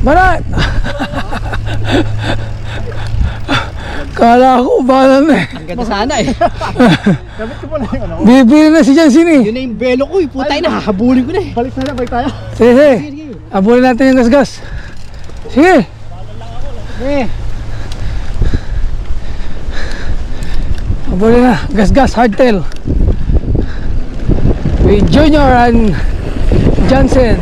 Barat! Kala ko bahala na eh. Ang ganda sana eh. Gamit ko pala yung ano. Bibili na si Jansin eh. Yun na yung belo ko eh. Putay na, hahabulin ko na eh. Balik na, balik tayo. Sige, sige. Abulin natin yung gasgas. Sige. Eh. Abulin na. Gasgas, hardtail. With Junior and Johnson.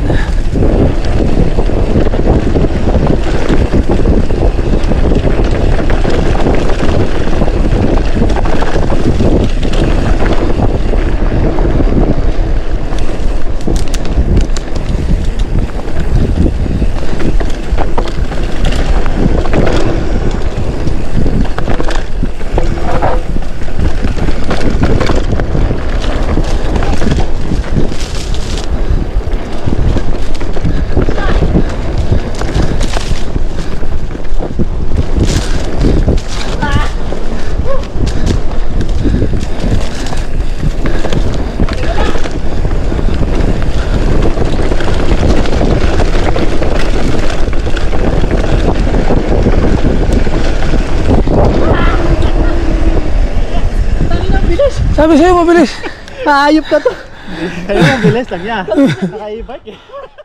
Sabi sa'yo, mabilis. Hayop na to. Ayun, mabilis lang niya. Naka-e-bike eh.